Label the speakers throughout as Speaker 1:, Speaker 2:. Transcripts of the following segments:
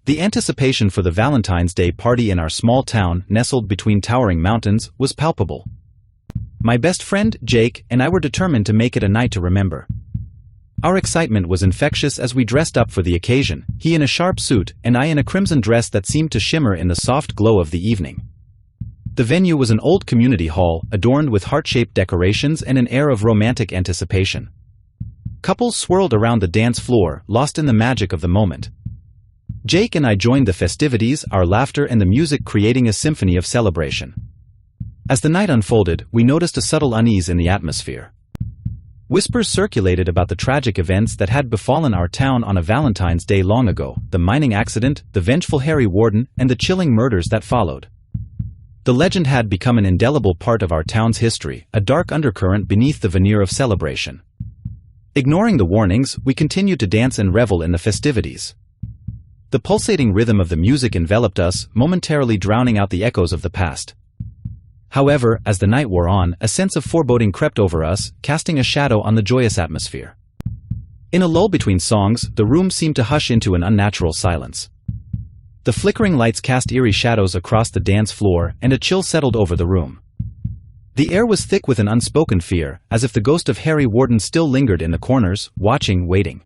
Speaker 1: The anticipation for the Valentine's Day party in our small town, nestled between towering mountains, was palpable. My best friend, Jake, and I were determined to make it a night to remember. Our excitement was infectious as we dressed up for the occasion, he in a sharp suit and I in a crimson dress that seemed to shimmer in the soft glow of the evening. The venue was an old community hall, adorned with heart-shaped decorations and an air of romantic anticipation. Couples swirled around the dance floor, lost in the magic of the moment. Jake and I joined the festivities, our laughter and the music creating a symphony of celebration. As the night unfolded, we noticed a subtle unease in the atmosphere. Whispers circulated about the tragic events that had befallen our town on a Valentine's Day long ago, the mining accident, the vengeful Harry Warden, and the chilling murders that followed. The legend had become an indelible part of our town's history, a dark undercurrent beneath the veneer of celebration. Ignoring the warnings, we continued to dance and revel in the festivities. The pulsating rhythm of the music enveloped us, momentarily drowning out the echoes of the past. However, as the night wore on, a sense of foreboding crept over us, casting a shadow on the joyous atmosphere. In a lull between songs, the room seemed to hush into an unnatural silence. The flickering lights cast eerie shadows across the dance floor, and a chill settled over the room. The air was thick with an unspoken fear, as if the ghost of Harry Warden still lingered in the corners, watching, waiting.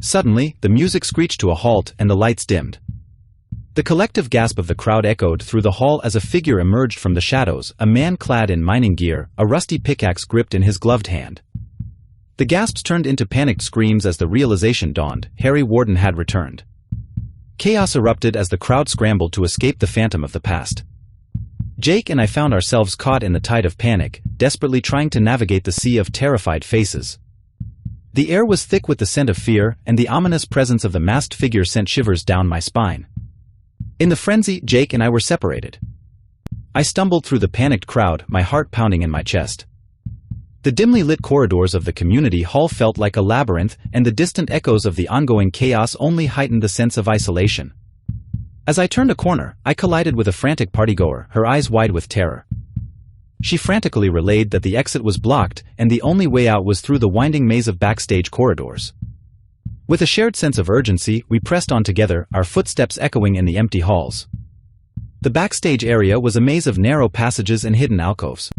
Speaker 1: Suddenly, the music screeched to a halt and the lights dimmed. The collective gasp of the crowd echoed through the hall as a figure emerged from the shadows, a man clad in mining gear, a rusty pickaxe gripped in his gloved hand. The gasps turned into panicked screams as the realization dawned: Harry Warden had returned. Chaos erupted as the crowd scrambled to escape the phantom of the past. Jake and I found ourselves caught in the tide of panic, desperately trying to navigate the sea of terrified faces. The air was thick with the scent of fear, and the ominous presence of the masked figure sent shivers down my spine. In the frenzy, Jake and I were separated. I stumbled through the panicked crowd, my heart pounding in my chest. The dimly lit corridors of the community hall felt like a labyrinth, and the distant echoes of the ongoing chaos only heightened the sense of isolation. As I turned a corner, I collided with a frantic partygoer, her eyes wide with terror. She frantically relayed that the exit was blocked, and the only way out was through the winding maze of backstage corridors. With a shared sense of urgency, we pressed on together, our footsteps echoing in the empty halls. The backstage area was a maze of narrow passages and hidden alcoves.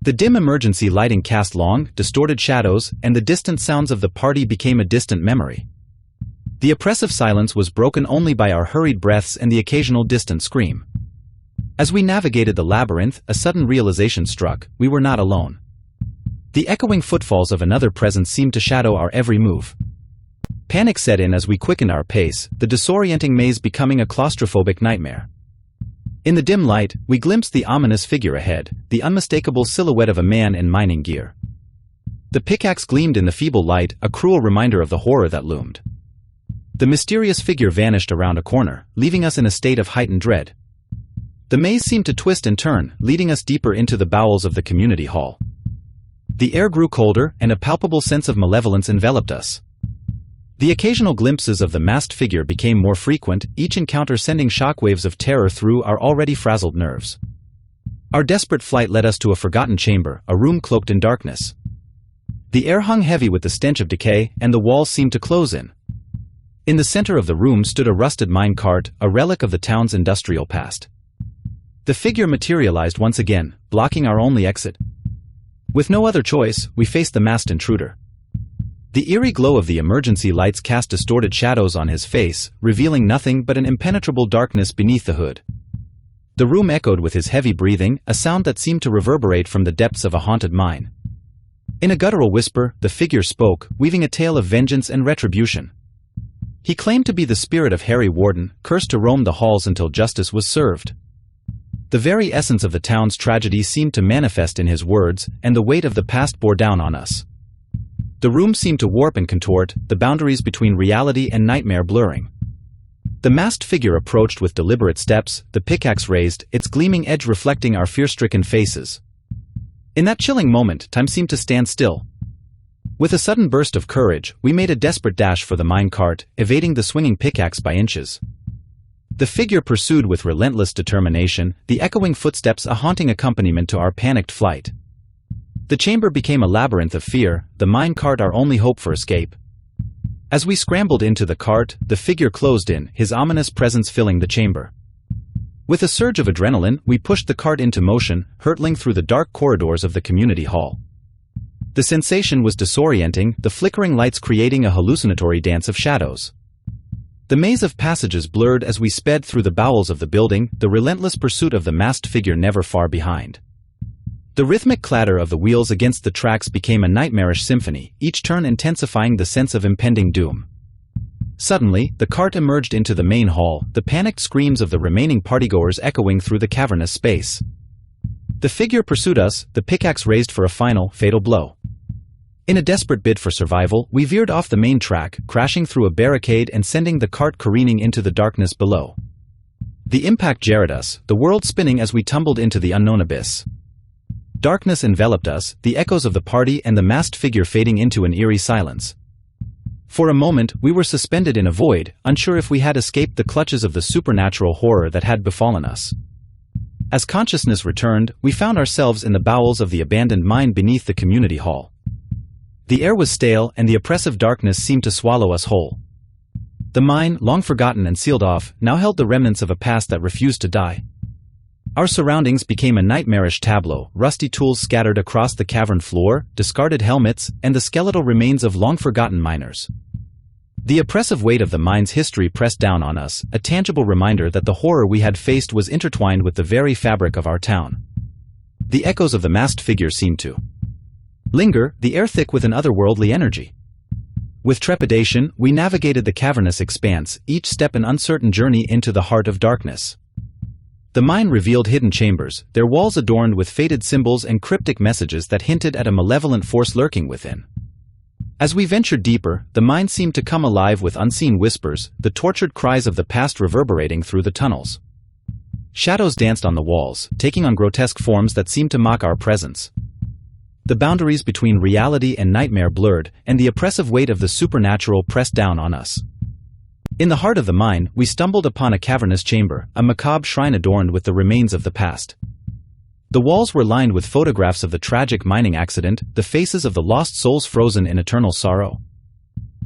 Speaker 1: The dim emergency lighting cast long, distorted shadows, and the distant sounds of the party became a distant memory. The oppressive silence was broken only by our hurried breaths and the occasional distant scream. As we navigated the labyrinth, a sudden realization struck: we were not alone. The echoing footfalls of another presence seemed to shadow our every move. Panic set in as we quickened our pace, the disorienting maze becoming a claustrophobic nightmare. In the dim light, we glimpsed the ominous figure ahead, the unmistakable silhouette of a man in mining gear. The pickaxe gleamed in the feeble light, a cruel reminder of the horror that loomed. The mysterious figure vanished around a corner, leaving us in a state of heightened dread. The maze seemed to twist and turn, leading us deeper into the bowels of the community hall. The air grew colder, and a palpable sense of malevolence enveloped us. The occasional glimpses of the masked figure became more frequent, each encounter sending shockwaves of terror through our already frazzled nerves. Our desperate flight led us to a forgotten chamber, a room cloaked in darkness. The air hung heavy with the stench of decay, and the walls seemed to close in. In the center of the room stood a rusted mine cart, a relic of the town's industrial past. The figure materialized once again, blocking our only exit. With no other choice, we faced the masked intruder. The eerie glow of the emergency lights cast distorted shadows on his face, revealing nothing but an impenetrable darkness beneath the hood. The room echoed with his heavy breathing, a sound that seemed to reverberate from the depths of a haunted mine. In a guttural whisper, the figure spoke, weaving a tale of vengeance and retribution. He claimed to be the spirit of Harry Warden, cursed to roam the halls until justice was served. The very essence of the town's tragedy seemed to manifest in his words, and the weight of the past bore down on us. The room seemed to warp and contort, the boundaries between reality and nightmare blurring. The masked figure approached with deliberate steps, the pickaxe raised, its gleaming edge reflecting our fear-stricken faces. In that chilling moment, time seemed to stand still. With a sudden burst of courage, we made a desperate dash for the mine cart, evading the swinging pickaxe by inches. The figure pursued with relentless determination, the echoing footsteps a haunting accompaniment to our panicked flight. The chamber became a labyrinth of fear, the mine cart our only hope for escape. As we scrambled into the cart, the figure closed in, his ominous presence filling the chamber. With a surge of adrenaline, we pushed the cart into motion, hurtling through the dark corridors of the community hall. The sensation was disorienting, the flickering lights creating a hallucinatory dance of shadows. The maze of passages blurred as we sped through the bowels of the building, the relentless pursuit of the masked figure never far behind. The rhythmic clatter of the wheels against the tracks became a nightmarish symphony, each turn intensifying the sense of impending doom. Suddenly, the cart emerged into the main hall, the panicked screams of the remaining partygoers echoing through the cavernous space. The figure pursued us, the pickaxe raised for a final, fatal blow. In a desperate bid for survival, we veered off the main track, crashing through a barricade and sending the cart careening into the darkness below. The impact jarred us, the world spinning as we tumbled into the unknown abyss. Darkness enveloped us, the echoes of the party and the masked figure fading into an eerie silence. For a moment, we were suspended in a void, unsure if we had escaped the clutches of the supernatural horror that had befallen us. As consciousness returned, we found ourselves in the bowels of the abandoned mine beneath the community hall. The air was stale, and the oppressive darkness seemed to swallow us whole. The mine, long forgotten and sealed off, now held the remnants of a past that refused to die. Our surroundings became a nightmarish tableau, rusty tools scattered across the cavern floor, discarded helmets, and the skeletal remains of long-forgotten miners. The oppressive weight of the mine's history pressed down on us, a tangible reminder that the horror we had faced was intertwined with the very fabric of our town. The echoes of the masked figure seemed to linger, the air thick with an otherworldly energy. With trepidation, we navigated the cavernous expanse, each step an uncertain journey into the heart of darkness. The mine revealed hidden chambers, their walls adorned with faded symbols and cryptic messages that hinted at a malevolent force lurking within. As we ventured deeper, the mine seemed to come alive with unseen whispers, the tortured cries of the past reverberating through the tunnels. Shadows danced on the walls, taking on grotesque forms that seemed to mock our presence. The boundaries between reality and nightmare blurred, and the oppressive weight of the supernatural pressed down on us. In the heart of the mine, we stumbled upon a cavernous chamber, a macabre shrine adorned with the remains of the past. The walls were lined with photographs of the tragic mining accident, the faces of the lost souls frozen in eternal sorrow.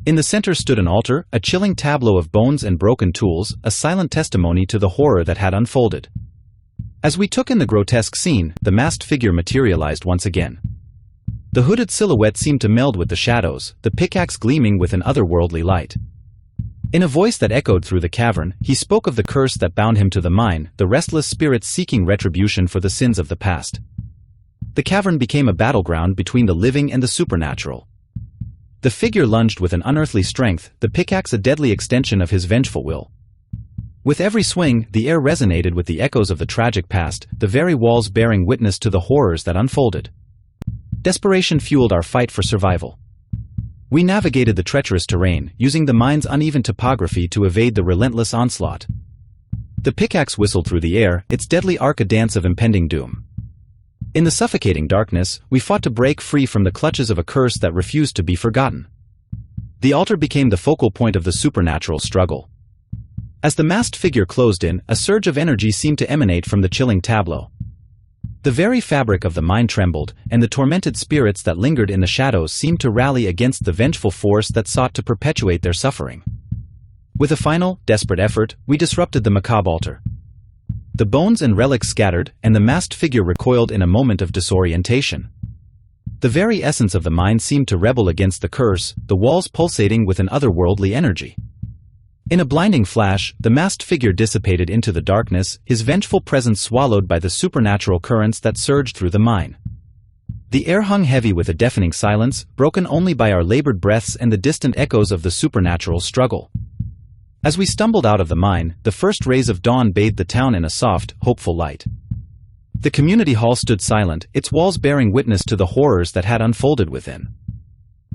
Speaker 1: In the center stood an altar, a chilling tableau of bones and broken tools, a silent testimony to the horror that had unfolded. As we took in the grotesque scene, the masked figure materialized once again. The hooded silhouette seemed to meld with the shadows, the pickaxe gleaming with an otherworldly light. In a voice that echoed through the cavern, he spoke of the curse that bound him to the mine, the restless spirits seeking retribution for the sins of the past. The cavern became a battleground between the living and the supernatural. The figure lunged with an unearthly strength, the pickaxe a deadly extension of his vengeful will. With every swing, the air resonated with the echoes of the tragic past, the very walls bearing witness to the horrors that unfolded. Desperation fueled our fight for survival. We navigated the treacherous terrain, using the mine's uneven topography to evade the relentless onslaught. The pickaxe whistled through the air, its deadly arc a dance of impending doom. In the suffocating darkness, we fought to break free from the clutches of a curse that refused to be forgotten. The altar became the focal point of the supernatural struggle. As the masked figure closed in, a surge of energy seemed to emanate from the chilling tableau. The very fabric of the mine trembled, and the tormented spirits that lingered in the shadows seemed to rally against the vengeful force that sought to perpetuate their suffering. With a final, desperate effort, we disrupted the macabre altar. The bones and relics scattered, and the masked figure recoiled in a moment of disorientation. The very essence of the mine seemed to rebel against the curse, the walls pulsating with an otherworldly energy. In a blinding flash, the masked figure dissipated into the darkness, his vengeful presence swallowed by the supernatural currents that surged through the mine. The air hung heavy with a deafening silence, broken only by our labored breaths and the distant echoes of the supernatural struggle. As we stumbled out of the mine, the first rays of dawn bathed the town in a soft, hopeful light. The community hall stood silent, its walls bearing witness to the horrors that had unfolded within.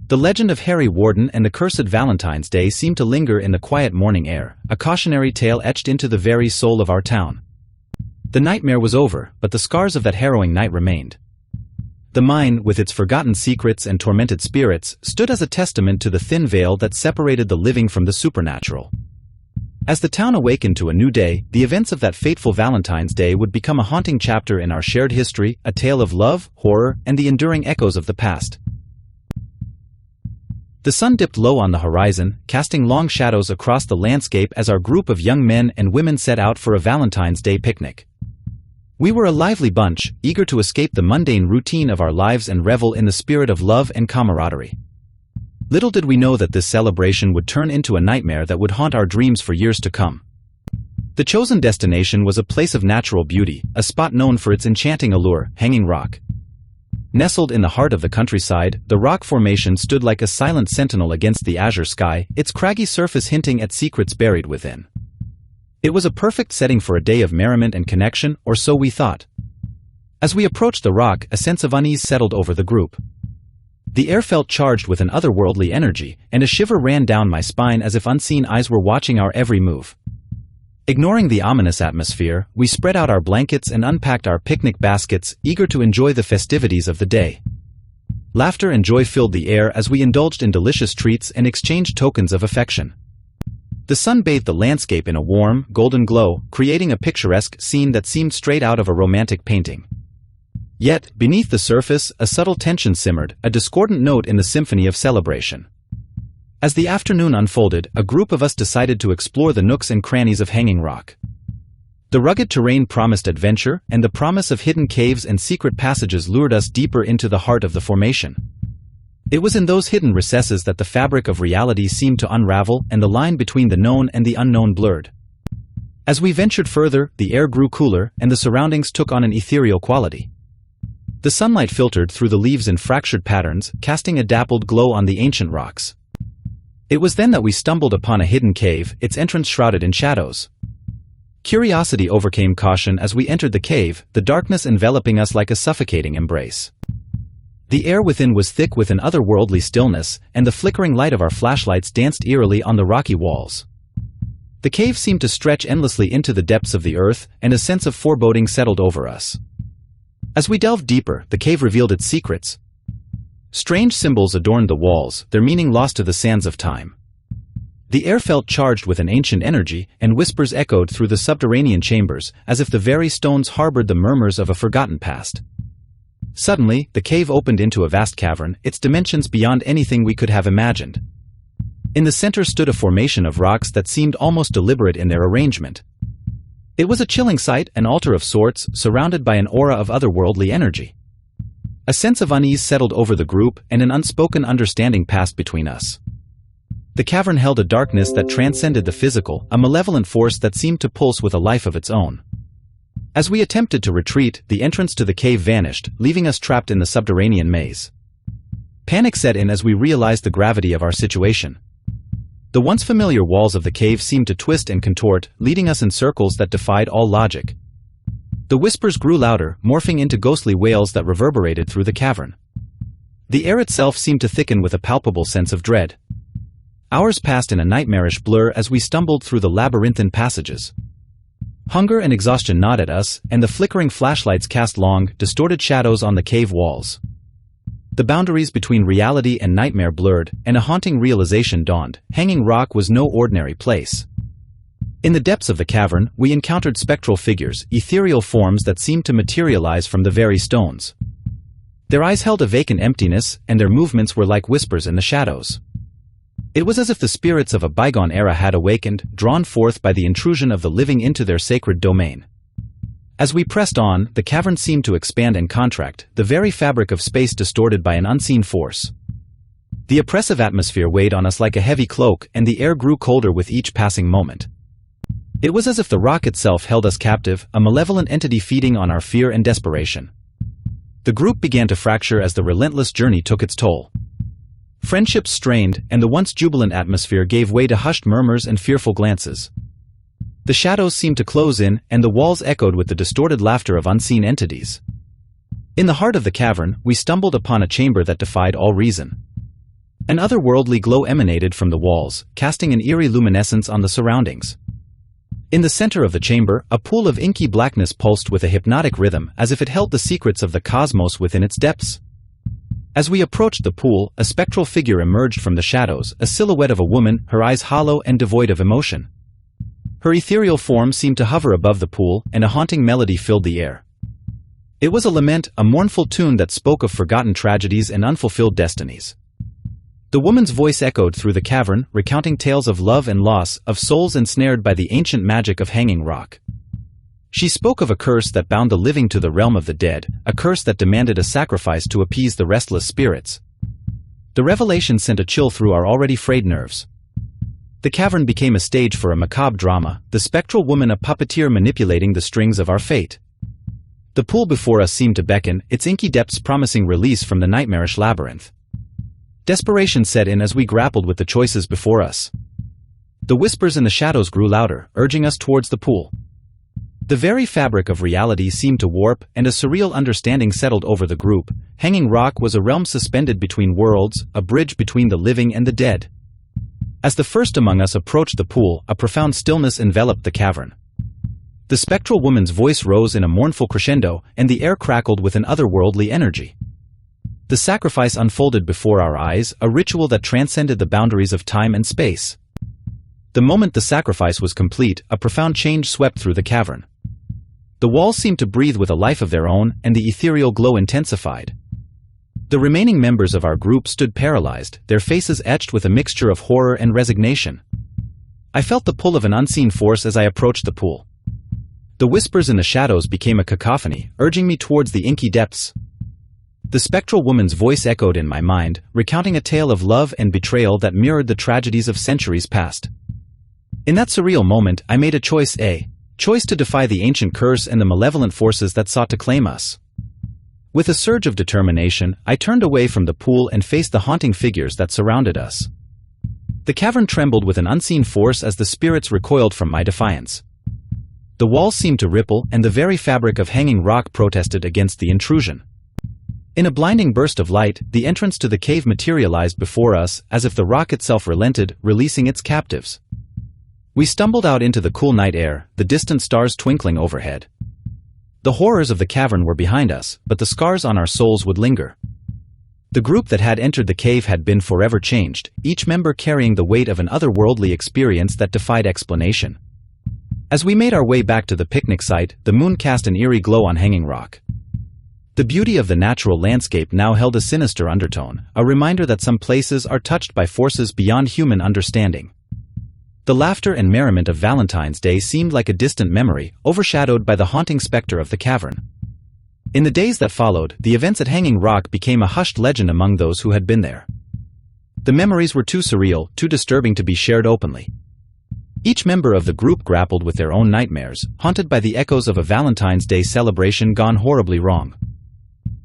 Speaker 1: The legend of Harry Warden and the cursed Valentine's Day seemed to linger in the quiet morning air, a cautionary tale etched into the very soul of our town. The nightmare was over, but the scars of that harrowing night remained. The mine, with its forgotten secrets and tormented spirits, stood as a testament to the thin veil that separated the living from the supernatural. As the town awakened to a new day, the events of that fateful Valentine's Day would become a haunting chapter in our shared history, a tale of love, horror, and the enduring echoes of the past. The sun dipped low on the horizon, casting long shadows across the landscape as our group of young men and women set out for a Valentine's Day picnic. We were a lively bunch, eager to escape the mundane routine of our lives and revel in the spirit of love and camaraderie. Little did we know that this celebration would turn into a nightmare that would haunt our dreams for years to come. The chosen destination was a place of natural beauty, a spot known for its enchanting allure, Hanging Rock. Nestled in the heart of the countryside, the rock formation stood like a silent sentinel against the azure sky, its craggy surface hinting at secrets buried within. It was a perfect setting for a day of merriment and connection, or so we thought. As we approached the rock, a sense of unease settled over the group. The air felt charged with an otherworldly energy, and a shiver ran down my spine as if unseen eyes were watching our every move. Ignoring the ominous atmosphere, we spread out our blankets and unpacked our picnic baskets, eager to enjoy the festivities of the day. Laughter and joy filled the air as we indulged in delicious treats and exchanged tokens of affection. The sun bathed the landscape in a warm, golden glow, creating a picturesque scene that seemed straight out of a romantic painting. Yet, beneath the surface, a subtle tension simmered, a discordant note in the symphony of celebration. As the afternoon unfolded, a group of us decided to explore the nooks and crannies of Hanging Rock. The rugged terrain promised adventure, and the promise of hidden caves and secret passages lured us deeper into the heart of the formation. It was in those hidden recesses that the fabric of reality seemed to unravel and the line between the known and the unknown blurred. As we ventured further, the air grew cooler, and the surroundings took on an ethereal quality. The sunlight filtered through the leaves in fractured patterns, casting a dappled glow on the ancient rocks. It was then that we stumbled upon a hidden cave, its entrance shrouded in shadows. Curiosity overcame caution as we entered the cave, the darkness enveloping us like a suffocating embrace. The air within was thick with an otherworldly stillness, and the flickering light of our flashlights danced eerily on the rocky walls. The cave seemed to stretch endlessly into the depths of the earth, and a sense of foreboding settled over us. As we delved deeper, the cave revealed its secrets. Strange symbols adorned the walls, their meaning lost to the sands of time. The air felt charged with an ancient energy, and whispers echoed through the subterranean chambers, as if the very stones harbored the murmurs of a forgotten past. Suddenly, the cave opened into a vast cavern, its dimensions beyond anything we could have imagined. In the center stood a formation of rocks that seemed almost deliberate in their arrangement. It was a chilling sight, an altar of sorts, surrounded by an aura of otherworldly energy. A sense of unease settled over the group, and an unspoken understanding passed between us. The cavern held a darkness that transcended the physical, a malevolent force that seemed to pulse with a life of its own. As we attempted to retreat, the entrance to the cave vanished, leaving us trapped in the subterranean maze. Panic set in as we realized the gravity of our situation. The once familiar walls of the cave seemed to twist and contort, leading us in circles that defied all logic. The whispers grew louder, morphing into ghostly wails that reverberated through the cavern. The air itself seemed to thicken with a palpable sense of dread. Hours passed in a nightmarish blur as we stumbled through the labyrinthine passages. Hunger and exhaustion gnawed at us, and the flickering flashlights cast long, distorted shadows on the cave walls. The boundaries between reality and nightmare blurred, and a haunting realization dawned: Hanging Rock was no ordinary place. In the depths of the cavern, we encountered spectral figures, ethereal forms that seemed to materialize from the very stones. Their eyes held a vacant emptiness, and their movements were like whispers in the shadows. It was as if the spirits of a bygone era had awakened, drawn forth by the intrusion of the living into their sacred domain. As we pressed on, the cavern seemed to expand and contract, the very fabric of space distorted by an unseen force. The oppressive atmosphere weighed on us like a heavy cloak, and the air grew colder with each passing moment. It was as if the rock itself held us captive, a malevolent entity feeding on our fear and desperation. The group began to fracture as the relentless journey took its toll. Friendships strained, and the once jubilant atmosphere gave way to hushed murmurs and fearful glances. The shadows seemed to close in, and the walls echoed with the distorted laughter of unseen entities. In the heart of the cavern, we stumbled upon a chamber that defied all reason. An otherworldly glow emanated from the walls, casting an eerie luminescence on the surroundings. In the center of the chamber, a pool of inky blackness pulsed with a hypnotic rhythm, as if it held the secrets of the cosmos within its depths. As we approached the pool, a spectral figure emerged from the shadows, a silhouette of a woman, her eyes hollow and devoid of emotion. Her ethereal form seemed to hover above the pool, and a haunting melody filled the air. It was a lament, a mournful tune that spoke of forgotten tragedies and unfulfilled destinies. The woman's voice echoed through the cavern, recounting tales of love and loss, of souls ensnared by the ancient magic of Hanging Rock. She spoke of a curse that bound the living to the realm of the dead, a curse that demanded a sacrifice to appease the restless spirits. The revelation sent a chill through our already frayed nerves. The cavern became a stage for a macabre drama, the spectral woman a puppeteer manipulating the strings of our fate. The pool before us seemed to beckon, its inky depths promising release from the nightmarish labyrinth. Desperation set in as we grappled with the choices before us. The whispers in the shadows grew louder, urging us towards the pool. The very fabric of reality seemed to warp, and a surreal understanding settled over the group. Hanging Rock was a realm suspended between worlds, a bridge between the living and the dead. As the first among us approached the pool, a profound stillness enveloped the cavern. The spectral woman's voice rose in a mournful crescendo, and the air crackled with an otherworldly energy. The sacrifice unfolded before our eyes, a ritual that transcended the boundaries of time and space. The moment the sacrifice was complete, a profound change swept through the cavern. The walls seemed to breathe with a life of their own, and the ethereal glow intensified. The remaining members of our group stood paralyzed, their faces etched with a mixture of horror and resignation. I felt the pull of an unseen force as I approached the pool. The whispers in the shadows became a cacophony, urging me towards the inky depths. The spectral woman's voice echoed in my mind, recounting a tale of love and betrayal that mirrored the tragedies of centuries past. In that surreal moment, I made a choice to defy the ancient curse and the malevolent forces that sought to claim us. With a surge of determination, I turned away from the pool and faced the haunting figures that surrounded us. The cavern trembled with an unseen force as the spirits recoiled from my defiance. The walls seemed to ripple, and the very fabric of Hanging Rock protested against the intrusion. In a blinding burst of light, the entrance to the cave materialized before us, as if the rock itself relented, releasing its captives. We stumbled out into the cool night air, the distant stars twinkling overhead. The horrors of the cavern were behind us, but the scars on our souls would linger. The group that had entered the cave had been forever changed, each member carrying the weight of an otherworldly experience that defied explanation. As we made our way back to the picnic site, the moon cast an eerie glow on Hanging Rock. The beauty of the natural landscape now held a sinister undertone, a reminder that some places are touched by forces beyond human understanding. The laughter and merriment of Valentine's Day seemed like a distant memory, overshadowed by the haunting specter of the cavern. In the days that followed, the events at Hanging Rock became a hushed legend among those who had been there. The memories were too surreal, too disturbing to be shared openly. Each member of the group grappled with their own nightmares, haunted by the echoes of a Valentine's Day celebration gone horribly wrong.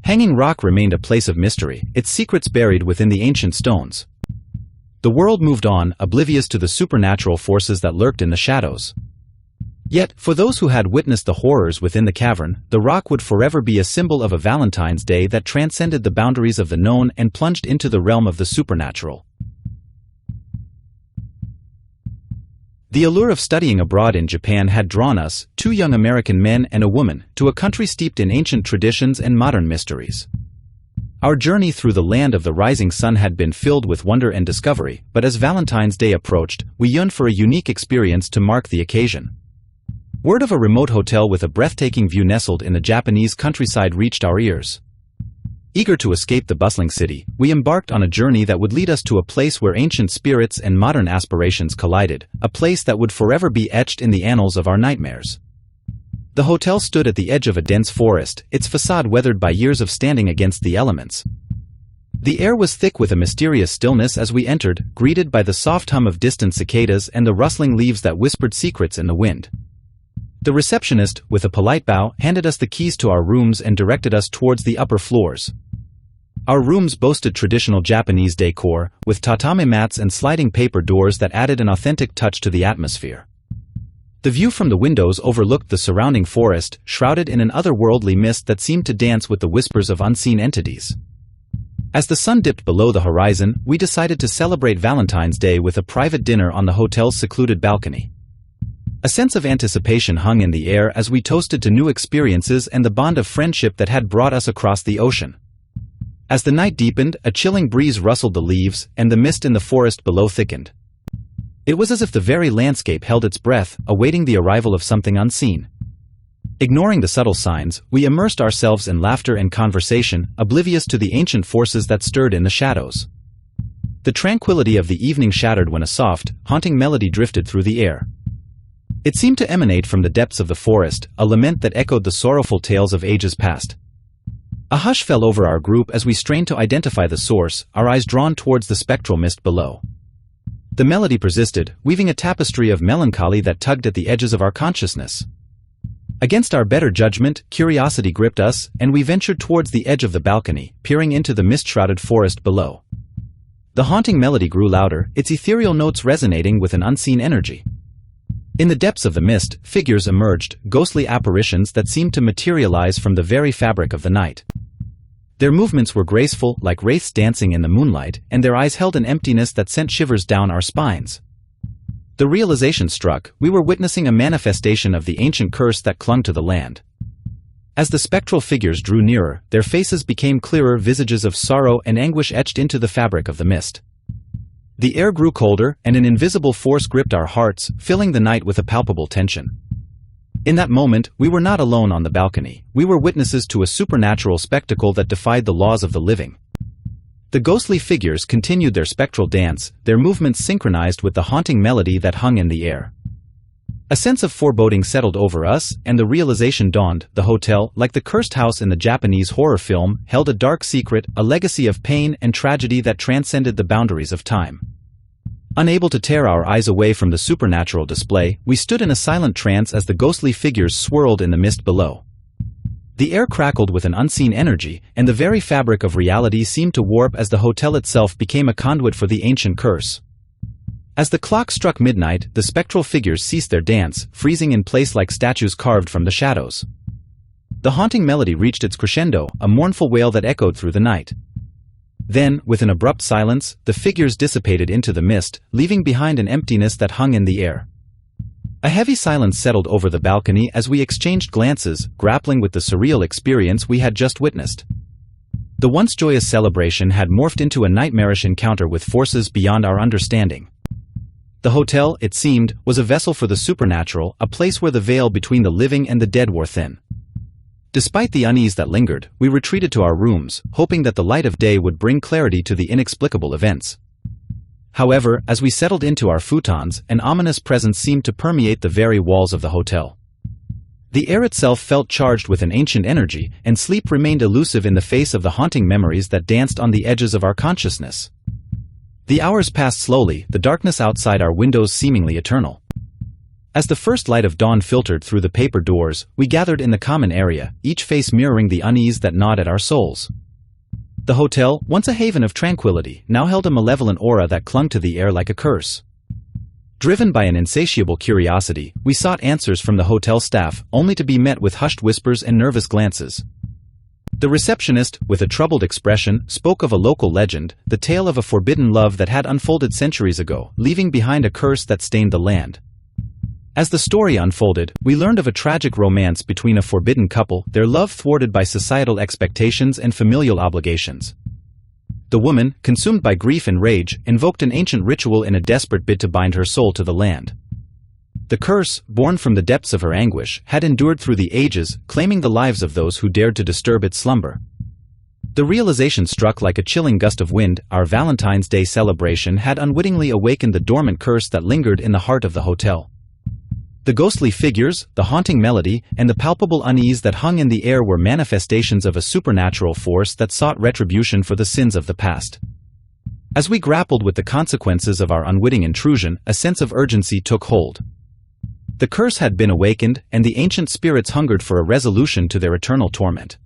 Speaker 1: Hanging Rock remained a place of mystery, its secrets buried within the ancient stones. The world moved on, oblivious to the supernatural forces that lurked in the shadows. Yet, for those who had witnessed the horrors within the cavern, the rock would forever be a symbol of a Valentine's Day that transcended the boundaries of the known and plunged into the realm of the supernatural. The allure of studying abroad in Japan had drawn us, two young American men and a woman, to a country steeped in ancient traditions and modern mysteries. Our journey through the land of the rising sun had been filled with wonder and discovery, but as Valentine's Day approached, we yearned for a unique experience to mark the occasion. Word of a remote hotel with a breathtaking view nestled in the Japanese countryside reached our ears. Eager to escape the bustling city, we embarked on a journey that would lead us to a place where ancient spirits and modern aspirations collided, a place that would forever be etched in the annals of our nightmares. The hotel stood at the edge of a dense forest, its facade weathered by years of standing against the elements. The air was thick with a mysterious stillness as we entered, greeted by the soft hum of distant cicadas and the rustling leaves that whispered secrets in the wind. The receptionist, with a polite bow, handed us the keys to our rooms and directed us towards the upper floors. Our rooms boasted traditional Japanese decor, with tatami mats and sliding paper doors that added an authentic touch to the atmosphere. The view from the windows overlooked the surrounding forest, shrouded in an otherworldly mist that seemed to dance with the whispers of unseen entities. As the sun dipped below the horizon, we decided to celebrate Valentine's Day with a private dinner on the hotel's secluded balcony. A sense of anticipation hung in the air as we toasted to new experiences and the bond of friendship that had brought us across the ocean. As the night deepened, a chilling breeze rustled the leaves, and the mist in the forest below thickened. It was as if the very landscape held its breath, awaiting the arrival of something unseen. Ignoring the subtle signs, we immersed ourselves in laughter and conversation, oblivious to the ancient forces that stirred in the shadows. The tranquility of the evening shattered when a soft, haunting melody drifted through the air. It seemed to emanate from the depths of the forest, a lament that echoed the sorrowful tales of ages past. A hush fell over our group as we strained to identify the source, our eyes drawn towards the spectral mist below. The melody persisted, weaving a tapestry of melancholy that tugged at the edges of our consciousness. Against our better judgment, curiosity gripped us, and we ventured towards the edge of the balcony, peering into the mist-shrouded forest below. The haunting melody grew louder, its ethereal notes resonating with an unseen energy. In the depths of the mist, figures emerged, ghostly apparitions that seemed to materialize from the very fabric of the night. Their movements were graceful, like wraiths dancing in the moonlight, and their eyes held an emptiness that sent shivers down our spines. The realization struck, we were witnessing a manifestation of the ancient curse that clung to the land. As the spectral figures drew nearer, their faces became clearer, visages of sorrow and anguish etched into the fabric of the mist. The air grew colder, and an invisible force gripped our hearts, filling the night with a palpable tension. In that moment, we were not alone on the balcony. We were witnesses to a supernatural spectacle that defied the laws of the living. The ghostly figures continued their spectral dance, their movements synchronized with the haunting melody that hung in the air. A sense of foreboding settled over us, and the realization dawned: the hotel, like the cursed house in the Japanese horror film, held a dark secret, a legacy of pain and tragedy that transcended the boundaries of time. Unable to tear our eyes away from the supernatural display, we stood in a silent trance as the ghostly figures swirled in the mist below. The air crackled with an unseen energy, and the very fabric of reality seemed to warp as the hotel itself became a conduit for the ancient curse. As the clock struck midnight, the spectral figures ceased their dance, freezing in place like statues carved from the shadows. The haunting melody reached its crescendo, a mournful wail that echoed through the night. Then, with an abrupt silence, the figures dissipated into the mist, leaving behind an emptiness that hung in the air. A heavy silence settled over the balcony as we exchanged glances, grappling with the surreal experience we had just witnessed. The once joyous celebration had morphed into a nightmarish encounter with forces beyond our understanding. The hotel, it seemed, was a vessel for the supernatural, a place where the veil between the living and the dead wore thin. Despite the unease that lingered, we retreated to our rooms, hoping that the light of day would bring clarity to the inexplicable events. However, as we settled into our futons, an ominous presence seemed to permeate the very walls of the hotel. The air itself felt charged with an ancient energy, and sleep remained elusive in the face of the haunting memories that danced on the edges of our consciousness. The hours passed slowly, the darkness outside our windows seemingly eternal. As the first light of dawn filtered through the paper doors, we gathered in the common area, each face mirroring the unease that gnawed at our souls. The hotel, once a haven of tranquility, now held a malevolent aura that clung to the air like a curse. Driven by an insatiable curiosity, we sought answers from the hotel staff, only to be met with hushed whispers and nervous glances. The receptionist, with a troubled expression, spoke of a local legend, the tale of a forbidden love that had unfolded centuries ago, leaving behind a curse that stained the land. As the story unfolded, we learned of a tragic romance between a forbidden couple, their love thwarted by societal expectations and familial obligations. The woman, consumed by grief and rage, invoked an ancient ritual in a desperate bid to bind her soul to the land. The curse, born from the depths of her anguish, had endured through the ages, claiming the lives of those who dared to disturb its slumber. The realization struck like a chilling gust of wind: our Valentine's Day celebration had unwittingly awakened the dormant curse that lingered in the heart of the hotel. The ghostly figures, the haunting melody, and the palpable unease that hung in the air were manifestations of a supernatural force that sought retribution for the sins of the past. As we grappled with the consequences of our unwitting intrusion, a sense of urgency took hold. The curse had been awakened, and the ancient spirits hungered for a resolution to their eternal torment.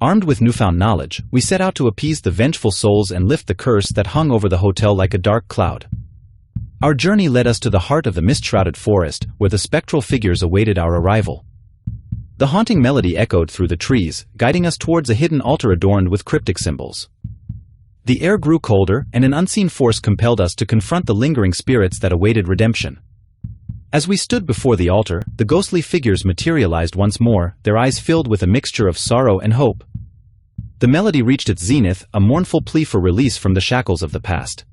Speaker 1: Armed with newfound knowledge, we set out to appease the vengeful souls and lift the curse that hung over the hotel like a dark cloud. Our journey led us to the heart of the mist-shrouded forest, where the spectral figures awaited our arrival. The haunting melody echoed through the trees, guiding us towards a hidden altar adorned with cryptic symbols. The air grew colder, and an unseen force compelled us to confront the lingering spirits that awaited redemption. As we stood before the altar, the ghostly figures materialized once more, their eyes filled with a mixture of sorrow and hope. The melody reached its zenith, a mournful plea for release from the shackles of the past.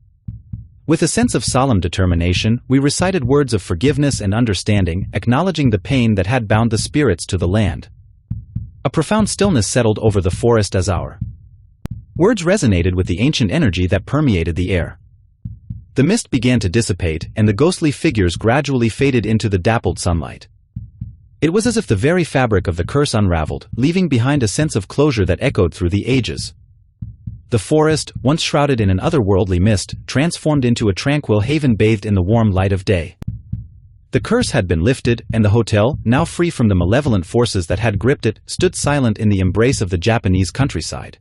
Speaker 1: With a sense of solemn determination, we recited words of forgiveness and understanding, acknowledging the pain that had bound the spirits to the land. A profound stillness settled over the forest as our Words resonated with the ancient energy that permeated the air. The mist began to dissipate, and the ghostly figures gradually faded into the dappled sunlight. It was as if the very fabric of the curse unraveled, leaving behind a sense of closure that echoed through the ages. The forest, once shrouded in an otherworldly mist, transformed into a tranquil haven bathed in the warm light of day. The curse had been lifted, and the hotel, now free from the malevolent forces that had gripped it, stood silent in the embrace of the Japanese countryside.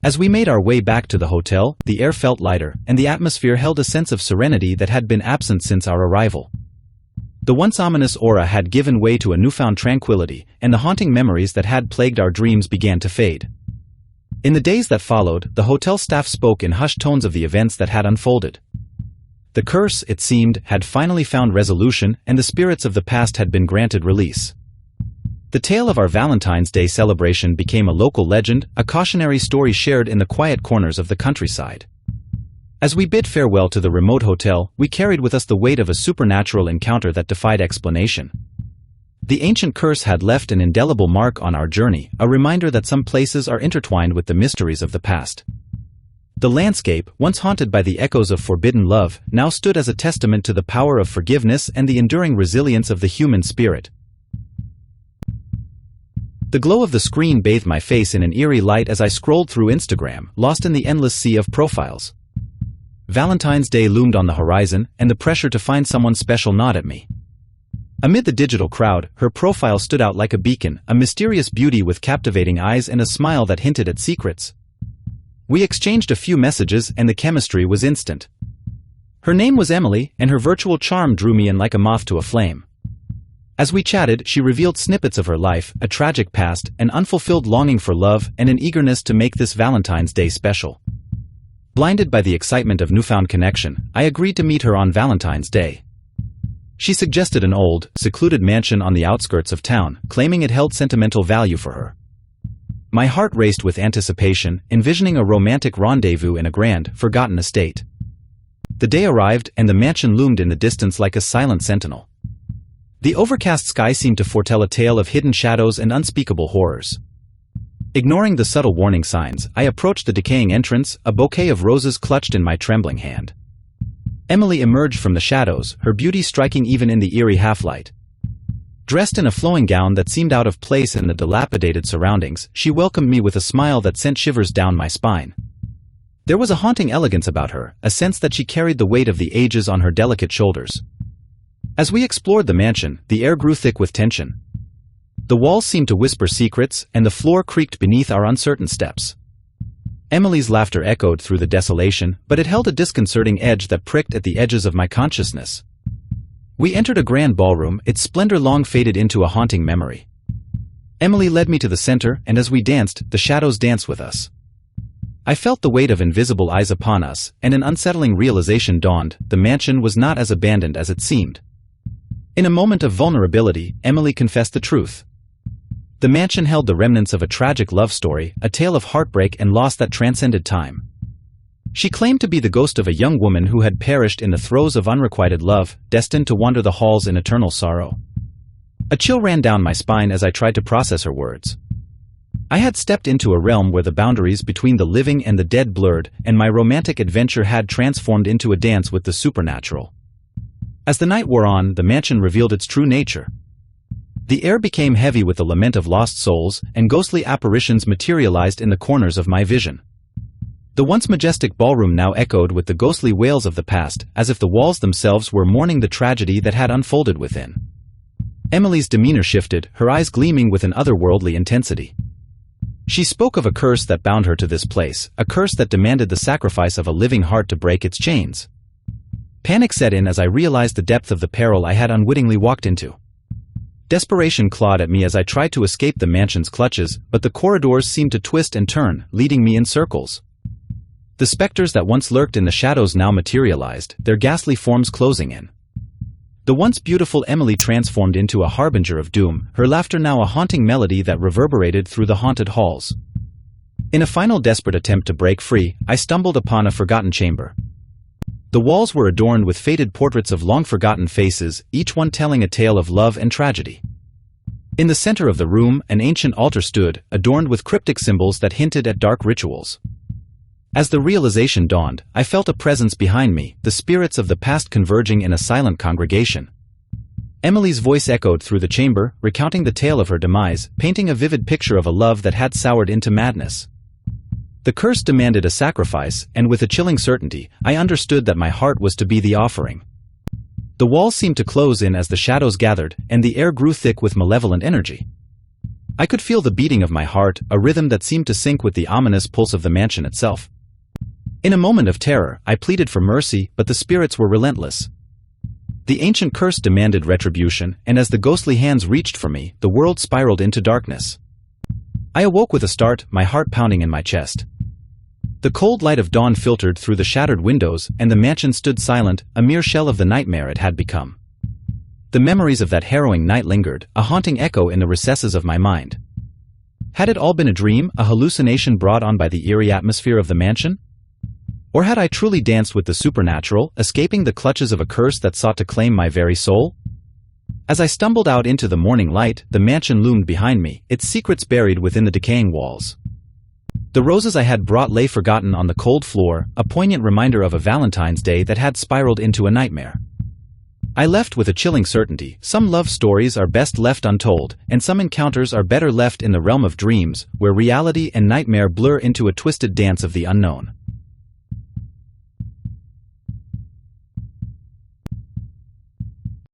Speaker 1: As we made our way back to the hotel, the air felt lighter, and the atmosphere held a sense of serenity that had been absent since our arrival. The once ominous aura had given way to a newfound tranquility, and the haunting memories that had plagued our dreams began to fade. In the days that followed, the hotel staff spoke in hushed tones of the events that had unfolded. The curse, it seemed, had finally found resolution, and the spirits of the past had been granted release. The tale of our Valentine's Day celebration became a local legend, a cautionary story shared in the quiet corners of the countryside. As we bid farewell to the remote hotel, we carried with us the weight of a supernatural encounter that defied explanation. The ancient curse had left an indelible mark on our journey, a reminder that some places are intertwined with the mysteries of the past. The landscape, once haunted by the echoes of forbidden love, now stood as a testament to the power of forgiveness and the enduring resilience of the human spirit. The glow of the screen bathed my face in an eerie light as I scrolled through Instagram, lost in the endless sea of profiles. Valentine's Day loomed on the horizon, and the pressure to find someone special gnawed at me. Amid the digital crowd, her profile stood out like a beacon, a mysterious beauty with captivating eyes and a smile that hinted at secrets. We exchanged a few messages, and the chemistry was instant. Her name was Emily, and her virtual charm drew me in like a moth to a flame. As we chatted, she revealed snippets of her life, a tragic past, an unfulfilled longing for love, and an eagerness to make this Valentine's Day special. Blinded by the excitement of newfound connection, I agreed to meet her on Valentine's Day. She suggested an old, secluded mansion on the outskirts of town, claiming it held sentimental value for her. My heart raced with anticipation, envisioning a romantic rendezvous in a grand, forgotten estate. The day arrived, and the mansion loomed in the distance like a silent sentinel. The overcast sky seemed to foretell a tale of hidden shadows and unspeakable horrors. Ignoring the subtle warning signs, I approached the decaying entrance, a bouquet of roses clutched in my trembling hand. Emily emerged from the shadows, her beauty striking even in the eerie half-light. Dressed in a flowing gown that seemed out of place in the dilapidated surroundings, she welcomed me with a smile that sent shivers down my spine. There was a haunting elegance about her, a sense that she carried the weight of the ages on her delicate shoulders. As we explored the mansion, the air grew thick with tension. The walls seemed to whisper secrets, and the floor creaked beneath our uncertain steps. Emily's laughter echoed through the desolation, but it held a disconcerting edge that pricked at the edges of my consciousness. We entered a grand ballroom, its splendor long faded into a haunting memory. Emily led me to the center, and as we danced, the shadows danced with us. I felt the weight of invisible eyes upon us, and an unsettling realization dawned: the mansion was not as abandoned as it seemed. In a moment of vulnerability, Emily confessed the truth. The mansion held the remnants of a tragic love story, a tale of heartbreak and loss that transcended time. She claimed to be the ghost of a young woman who had perished in the throes of unrequited love, destined to wander the halls in eternal sorrow. A chill ran down my spine as I tried to process her words. I had stepped into a realm where the boundaries between the living and the dead blurred, and my romantic adventure had transformed into a dance with the supernatural. As the night wore on, the mansion revealed its true nature. The air became heavy with the lament of lost souls, and ghostly apparitions materialized in the corners of my vision. The once majestic ballroom now echoed with the ghostly wails of the past, as if the walls themselves were mourning the tragedy that had unfolded within. Emily's demeanor shifted, her eyes gleaming with an otherworldly intensity. She spoke of a curse that bound her to this place, a curse that demanded the sacrifice of a living heart to break its chains. Panic set in as I realized the depth of the peril I had unwittingly walked into. Desperation clawed at me as I tried to escape the mansion's clutches, but the corridors seemed to twist and turn, leading me in circles. The specters that once lurked in the shadows now materialized, their ghastly forms closing in. The once beautiful Emily transformed into a harbinger of doom, her laughter now a haunting melody that reverberated through the haunted halls. In a final desperate attempt to break free, I stumbled upon a forgotten chamber. The walls were adorned with faded portraits of long-forgotten faces, each one telling a tale of love and tragedy. In the center of the room, an ancient altar stood, adorned with cryptic symbols that hinted at dark rituals. As the realization dawned, I felt a presence behind me, the spirits of the past converging in a silent congregation. Emily's voice echoed through the chamber, recounting the tale of her demise, painting a vivid picture of a love that had soured into madness. The curse demanded a sacrifice, and with a chilling certainty, I understood that my heart was to be the offering. The walls seemed to close in as the shadows gathered, and the air grew thick with malevolent energy. I could feel the beating of my heart, a rhythm that seemed to sync with the ominous pulse of the mansion itself. In a moment of terror, I pleaded for mercy, but the spirits were relentless. The ancient curse demanded retribution, and as the ghostly hands reached for me, the world spiraled into darkness. I awoke with a start, my heart pounding in my chest. The cold light of dawn filtered through the shattered windows, and the mansion stood silent, a mere shell of the nightmare it had become. The memories of that harrowing night lingered, a haunting echo in the recesses of my mind. Had it all been a dream, a hallucination brought on by the eerie atmosphere of the mansion? Or had I truly danced with the supernatural, escaping the clutches of a curse that sought to claim my very soul? As I stumbled out into the morning light, the mansion loomed behind me, its secrets buried within the decaying walls. The roses I had brought lay forgotten on the cold floor, a poignant reminder of a Valentine's Day that had spiraled into a nightmare. I left with a chilling certainty: some love stories are best left untold, and some encounters are better left in the realm of dreams, where reality and nightmare blur into a twisted dance of the unknown.